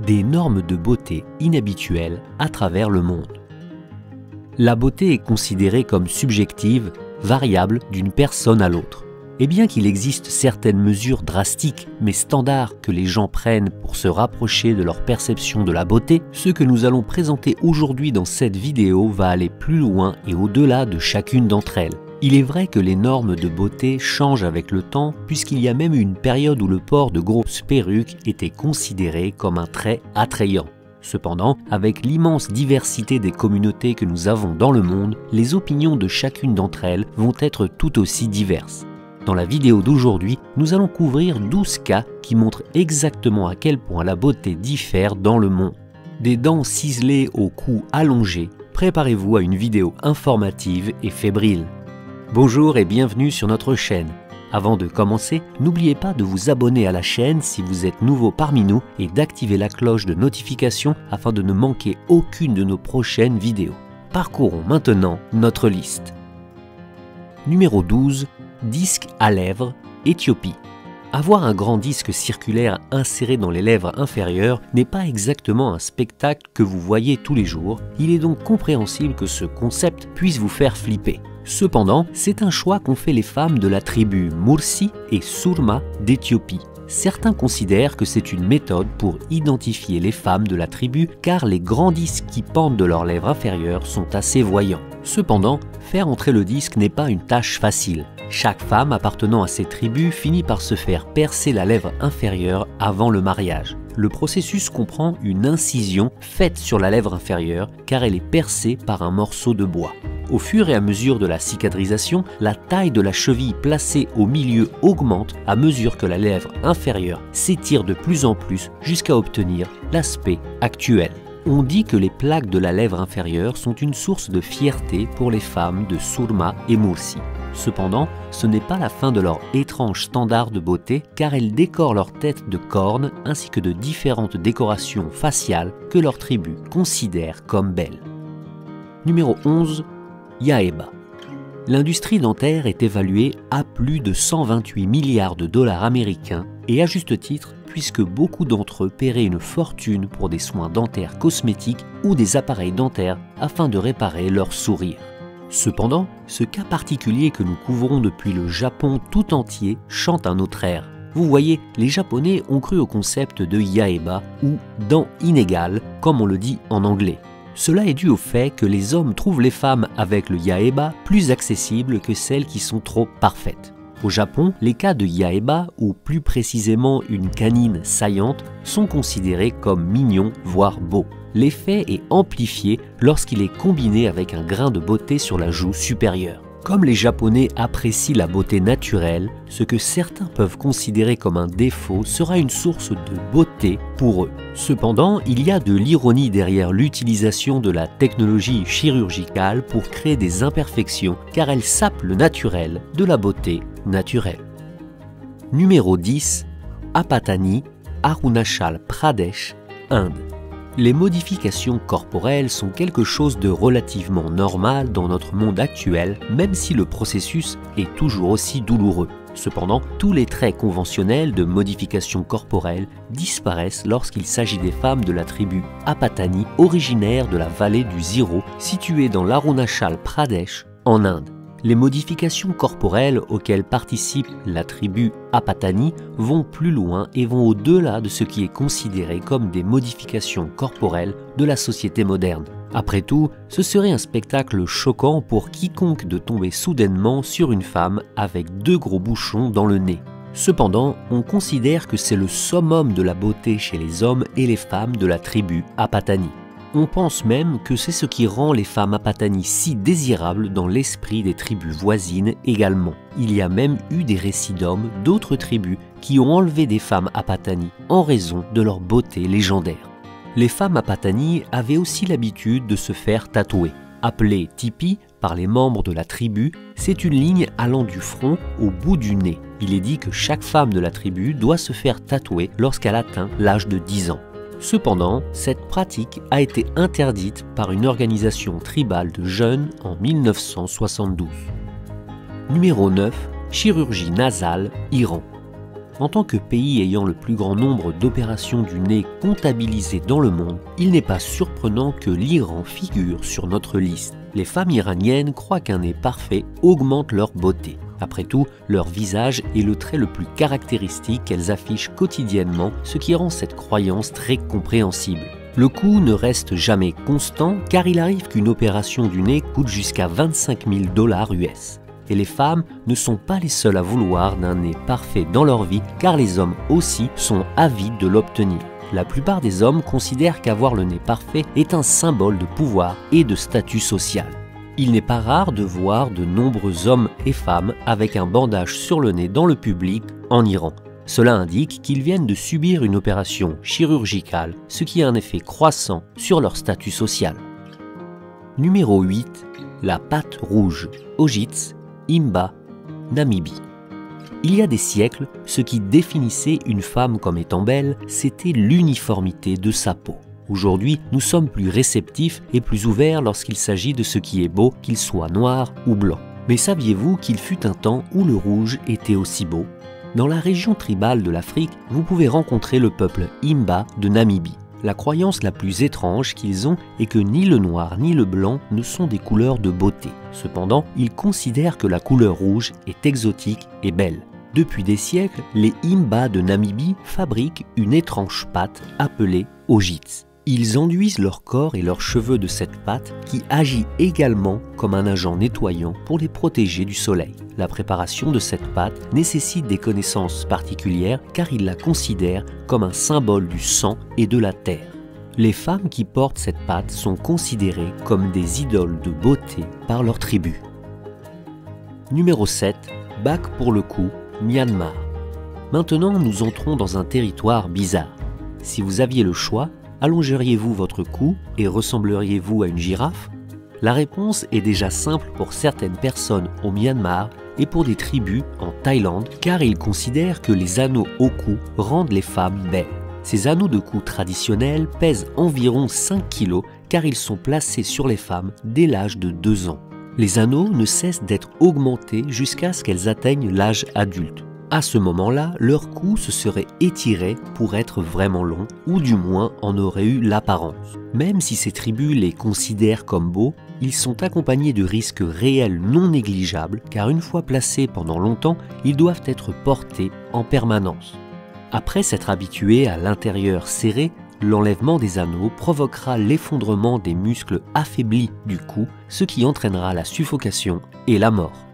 des normes de beauté inhabituelles à travers le monde. La beauté est considérée comme subjective, variable d'une personne à l'autre. Et bien qu'il existe certaines mesures drastiques mais standards que les gens prennent pour se rapprocher de leur perception de la beauté, ce que nous allons présenter aujourd'hui dans cette vidéo va aller plus loin et au-delà de chacune d'entre elles. Il est vrai que les normes de beauté changent avec le temps puisqu'il y a même eu une période où le port de grosses perruques était considéré comme un trait attrayant. Cependant, avec l'immense diversité des communautés que nous avons dans le monde, les opinions de chacune d'entre elles vont être tout aussi diverses. Dans la vidéo d'aujourd'hui, nous allons couvrir 12 cas qui montrent exactement à quel point la beauté diffère dans le monde. Des dents ciselées au cou allongé, préparez-vous à une vidéo informative et fébrile. Bonjour et bienvenue sur notre chaîne. Avant de commencer, n'oubliez pas de vous abonner à la chaîne si vous êtes nouveau parmi nous et d'activer la cloche de notification afin de ne manquer aucune de nos prochaines vidéos. Parcourons maintenant notre liste. Numéro 12. Disque à lèvres, Éthiopie. Avoir un grand disque circulaire inséré dans les lèvres inférieures n'est pas exactement un spectacle que vous voyez tous les jours. Il est donc compréhensible que ce concept puisse vous faire flipper. Cependant, c'est un choix qu'ont fait les femmes de la tribu Mursi et Surma d'Éthiopie. Certains considèrent que c'est une méthode pour identifier les femmes de la tribu car les grands disques qui pendent de leurs lèvres inférieures sont assez voyants. Cependant, faire entrer le disque n'est pas une tâche facile. Chaque femme appartenant à ces tribus finit par se faire percer la lèvre inférieure avant le mariage. Le processus comprend une incision faite sur la lèvre inférieure car elle est percée par un morceau de bois. Au fur et à mesure de la cicatrisation, la taille de la cheville placée au milieu augmente à mesure que la lèvre inférieure s'étire de plus en plus jusqu'à obtenir l'aspect actuel. On dit que les plaques de la lèvre inférieure sont une source de fierté pour les femmes de Surma et Mursi. Cependant, ce n'est pas la fin de leur étrange standard de beauté car elles décorent leur tête de cornes ainsi que de différentes décorations faciales que leur tribu considère comme belles. Numéro 11. Yaeba. L'industrie dentaire est évaluée à plus de 128 milliards de dollars américains et à juste titre puisque beaucoup d'entre eux paieraient une fortune pour des soins dentaires cosmétiques ou des appareils dentaires afin de réparer leur sourire. Cependant, ce cas particulier que nous couvrons depuis le Japon tout entier chante un autre air. Vous voyez, les Japonais ont cru au concept de Yaeba ou dents inégales, comme on le dit en anglais. Cela est dû au fait que les hommes trouvent les femmes avec le Yaeba plus accessibles que celles qui sont trop parfaites. Au Japon, les cas de Yaeba, ou plus précisément une canine saillante, sont considérés comme mignons, voire beaux. L'effet est amplifié lorsqu'il est combiné avec un grain de beauté sur la joue supérieure. Comme les Japonais apprécient la beauté naturelle, ce que certains peuvent considérer comme un défaut sera une source de beauté pour eux. Cependant, il y a de l'ironie derrière l'utilisation de la technologie chirurgicale pour créer des imperfections car elle sape le naturel de la beauté naturelle. Numéro 10. Apatani, Arunachal Pradesh, Inde. Les modifications corporelles sont quelque chose de relativement normal dans notre monde actuel, même si le processus est toujours aussi douloureux. Cependant, tous les traits conventionnels de modification corporelle disparaissent lorsqu'il s'agit des femmes de la tribu Apatani, originaire de la vallée du Ziro, située dans l'Arunachal Pradesh, en Inde. Les modifications corporelles auxquelles participe la tribu Apatani vont plus loin et vont au-delà de ce qui est considéré comme des modifications corporelles de la société moderne. Après tout, ce serait un spectacle choquant pour quiconque de tomber soudainement sur une femme avec 2 gros bouchons dans le nez. Cependant, on considère que c'est le summum de la beauté chez les hommes et les femmes de la tribu Apatani. On pense même que c'est ce qui rend les femmes Apatani si désirables dans l'esprit des tribus voisines également. Il y a même eu des récits d'hommes d'autres tribus qui ont enlevé des femmes Apatani en raison de leur beauté légendaire. Les femmes Apatani avaient aussi l'habitude de se faire tatouer. Appelée tipi par les membres de la tribu, c'est une ligne allant du front au bout du nez. Il est dit que chaque femme de la tribu doit se faire tatouer lorsqu'elle atteint l'âge de 10 ans. Cependant, cette pratique a été interdite par une organisation tribale de jeunes en 1972. Numéro 9. Chirurgie nasale, Iran. En tant que pays ayant le plus grand nombre d'opérations du nez comptabilisées dans le monde, il n'est pas surprenant que l'Iran figure sur notre liste. Les femmes iraniennes croient qu'un nez parfait augmente leur beauté. Après tout, leur visage est le trait le plus caractéristique qu'elles affichent quotidiennement, ce qui rend cette croyance très compréhensible. Le coût ne reste jamais constant car il arrive qu'une opération du nez coûte jusqu'à 25 000 $ US. Et les femmes ne sont pas les seules à vouloir d'un nez parfait dans leur vie car les hommes aussi sont avides de l'obtenir. La plupart des hommes considèrent qu'avoir le nez parfait est un symbole de pouvoir et de statut social. Il n'est pas rare de voir de nombreux hommes et femmes avec un bandage sur le nez dans le public en Iran. Cela indique qu'ils viennent de subir une opération chirurgicale, ce qui a un effet croissant sur leur statut social. Numéro 8. La pâte rouge. Ojits, Imba, Namibie. Il y a des siècles, ce qui définissait une femme comme étant belle, c'était l'uniformité de sa peau. Aujourd'hui, nous sommes plus réceptifs et plus ouverts lorsqu'il s'agit de ce qui est beau, qu'il soit noir ou blanc. Mais saviez-vous qu'il fut un temps où le rouge était aussi beau? Dans la région tribale de l'Afrique, vous pouvez rencontrer le peuple Imba de Namibie. La croyance la plus étrange qu'ils ont est que ni le noir ni le blanc ne sont des couleurs de beauté. Cependant, ils considèrent que la couleur rouge est exotique et belle. Depuis des siècles, les Imba de Namibie fabriquent une étrange pâte appelée Ojits. Ils enduisent leur corps et leurs cheveux de cette pâte qui agit également comme un agent nettoyant pour les protéger du soleil. La préparation de cette pâte nécessite des connaissances particulières car ils la considèrent comme un symbole du sang et de la terre. Les femmes qui portent cette pâte sont considérées comme des idoles de beauté par leur tribu. Numéro 7. Bac pour le cou, Myanmar. Maintenant, nous entrons dans un territoire bizarre. Si vous aviez le choix, allongeriez-vous votre cou et ressembleriez-vous à une girafe? La réponse est déjà simple pour certaines personnes au Myanmar et pour des tribus en Thaïlande car ils considèrent que les anneaux au cou rendent les femmes belles. Ces anneaux de cou traditionnels pèsent environ 5 kg car ils sont placés sur les femmes dès l'âge de 2 ans. Les anneaux ne cessent d'être augmentés jusqu'à ce qu'elles atteignent l'âge adulte. À ce moment-là, leur cou se serait étiré pour être vraiment long, ou du moins en aurait eu l'apparence. Même si ces tribus les considèrent comme beaux, ils sont accompagnés de risques réels non négligeables, car une fois placés pendant longtemps, ils doivent être portés en permanence. Après s'être habitués à l'intérieur serré, l'enlèvement des anneaux provoquera l'effondrement des muscles affaiblis du cou, ce qui entraînera la suffocation et la mort.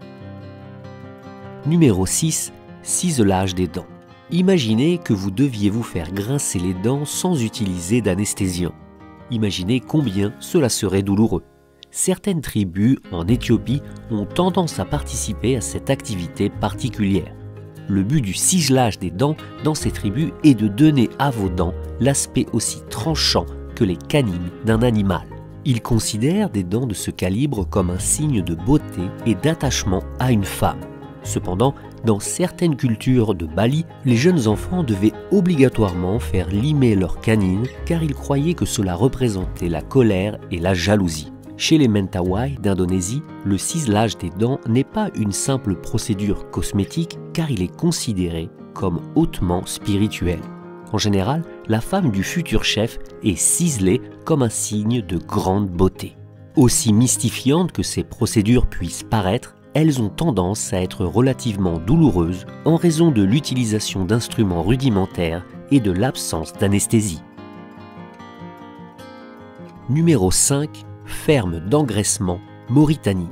Numéro 6. Ciselage des dents. Imaginez que vous deviez vous faire grincer les dents sans utiliser d'anesthésiant. Imaginez combien cela serait douloureux. Certaines tribus en Éthiopie ont tendance à participer à cette activité particulière. Le but du ciselage des dents dans ces tribus est de donner à vos dents l'aspect aussi tranchant que les canines d'un animal. Ils considèrent des dents de ce calibre comme un signe de beauté et d'attachement à une femme. Cependant, dans certaines cultures de Bali, les jeunes enfants devaient obligatoirement faire limer leurs canines car ils croyaient que cela représentait la colère et la jalousie. Chez les Mentawai d'Indonésie, le ciselage des dents n'est pas une simple procédure cosmétique car il est considéré comme hautement spirituel. En général, la femme du futur chef est ciselée comme un signe de grande beauté. Aussi mystifiantes que ces procédures puissent paraître, elles ont tendance à être relativement douloureuses en raison de l'utilisation d'instruments rudimentaires et de l'absence d'anesthésie. Numéro 5. Ferme d'engraissement, Mauritanie.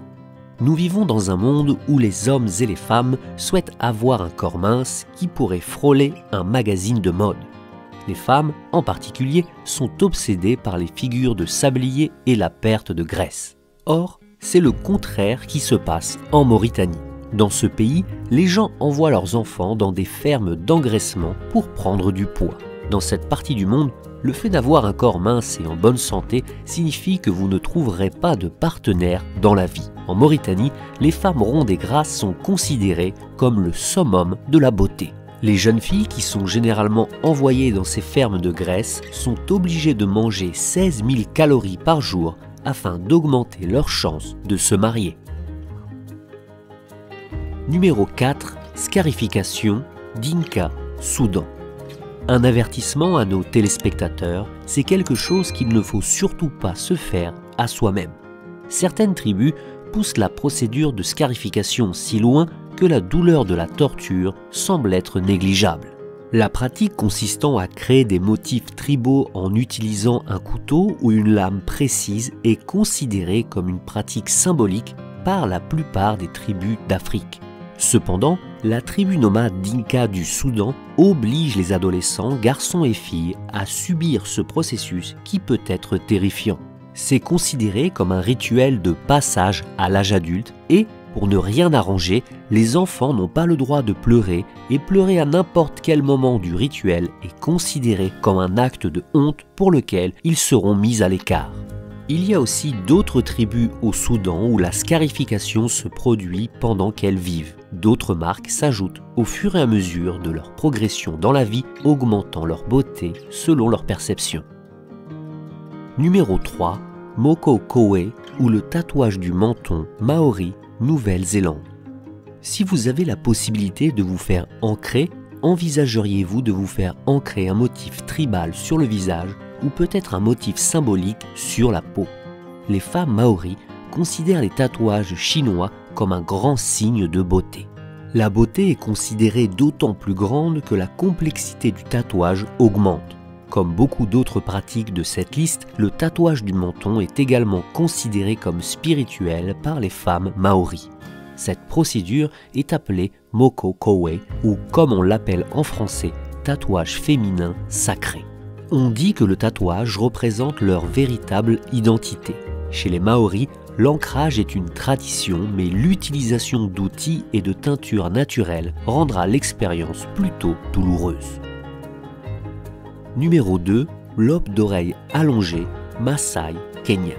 Nous vivons dans un monde où les hommes et les femmes souhaitent avoir un corps mince qui pourrait frôler un magazine de mode. Les femmes, en particulier, sont obsédées par les figures de sablier et la perte de graisse. Or, c'est le contraire qui se passe en Mauritanie. Dans ce pays, les gens envoient leurs enfants dans des fermes d'engraissement pour prendre du poids. Dans cette partie du monde, le fait d'avoir un corps mince et en bonne santé signifie que vous ne trouverez pas de partenaire dans la vie. En Mauritanie, les femmes rondes et grasses sont considérées comme le summum de la beauté. Les jeunes filles qui sont généralement envoyées dans ces fermes de graisse sont obligées de manger 16 000 calories par jour afin d'augmenter leurs chances de se marier. Numéro 4. Scarification, Dinka, Soudan. Un avertissement à nos téléspectateurs, c'est quelque chose qu'il ne faut surtout pas se faire à soi-même. Certaines tribus poussent la procédure de scarification si loin que la douleur de la torture semble être négligeable. La pratique consistant à créer des motifs tribaux en utilisant un couteau ou une lame précise est considérée comme une pratique symbolique par la plupart des tribus d'Afrique. Cependant, la tribu nomade Dinka du Soudan oblige les adolescents, garçons et filles, à subir ce processus qui peut être terrifiant. C'est considéré comme un rituel de passage à l'âge adulte et, pour ne rien arranger, les enfants n'ont pas le droit de pleurer et pleurer à n'importe quel moment du rituel est considéré comme un acte de honte pour lequel ils seront mis à l'écart. Il y a aussi d'autres tribus au Soudan où la scarification se produit pendant qu'elles vivent. D'autres marques s'ajoutent au fur et à mesure de leur progression dans la vie, augmentant leur beauté selon leur perception. Numéro 3. Moko Kowe ou le tatouage du menton maori, Nouvelle-Zélande. Si vous avez la possibilité de vous faire ancrer, envisageriez-vous de vous faire ancrer un motif tribal sur le visage ou peut-être un motif symbolique sur la peau? Les femmes maoris considèrent les tatouages chinois comme un grand signe de beauté. La beauté est considérée d'autant plus grande que la complexité du tatouage augmente. Comme beaucoup d'autres pratiques de cette liste, le tatouage du menton est également considéré comme spirituel par les femmes maoris. Cette procédure est appelée Moko Kowe ou, comme on l'appelle en français, tatouage féminin sacré. On dit que le tatouage représente leur véritable identité. Chez les Maoris, l'ancrage est une tradition, mais l'utilisation d'outils et de teintures naturelles rendra l'expérience plutôt douloureuse. Numéro 2. Lobe d'oreille allongé, Maasai, Kenya.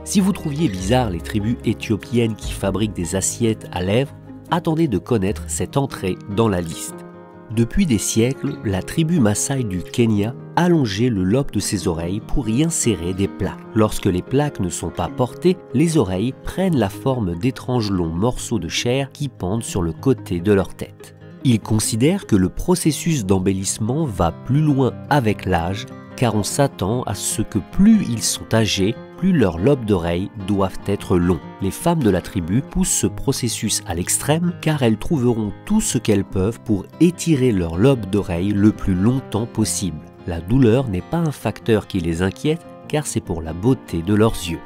Si vous trouviez bizarre les tribus éthiopiennes qui fabriquent des assiettes à lèvres, attendez de connaître cette entrée dans la liste. Depuis des siècles, la tribu Maasai du Kenya allongeait le lobe de ses oreilles pour y insérer des plaques. Lorsque les plaques ne sont pas portées, les oreilles prennent la forme d'étranges longs morceaux de chair qui pendent sur le côté de leur tête. Ils considèrent que le processus d'embellissement va plus loin avec l'âge, car on s'attend à ce que plus ils sont âgés, plus leurs lobes d'oreilles doivent être longs. Les femmes de la tribu poussent ce processus à l'extrême car elles trouveront tout ce qu'elles peuvent pour étirer leur lobe d'oreille le plus longtemps possible. La douleur n'est pas un facteur qui les inquiète car c'est pour la beauté de leurs yeux.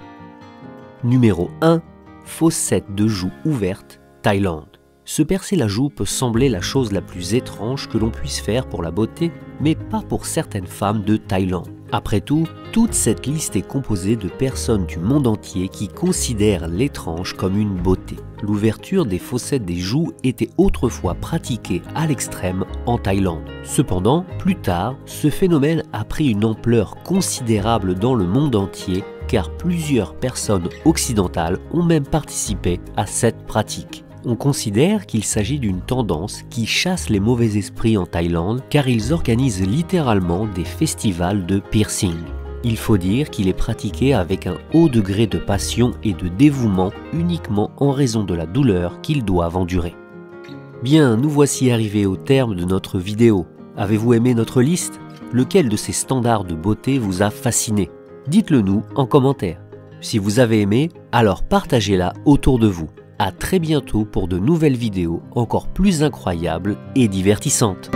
Numéro 1. Fossette de joue ouverte, Thaïlande. Se percer la joue peut sembler la chose la plus étrange que l'on puisse faire pour la beauté, mais pas pour certaines femmes de Thaïlande. Après tout, toute cette liste est composée de personnes du monde entier qui considèrent l'étrange comme une beauté. L'ouverture des fossettes des joues était autrefois pratiquée à l'extrême en Thaïlande. Cependant, plus tard, ce phénomène a pris une ampleur considérable dans le monde entier car plusieurs personnes occidentales ont même participé à cette pratique. On considère qu'il s'agit d'une tendance qui chasse les mauvais esprits en Thaïlande car ils organisent littéralement des festivals de piercing. Il faut dire qu'il est pratiqué avec un haut degré de passion et de dévouement uniquement en raison de la douleur qu'ils doivent endurer. Bien, nous voici arrivés au terme de notre vidéo. Avez-vous aimé notre liste? Lequel de ces standards de beauté vous a fasciné? Dites-le nous en commentaire. Si vous avez aimé, alors partagez-la autour de vous. À très bientôt pour de nouvelles vidéos encore plus incroyables et divertissantes.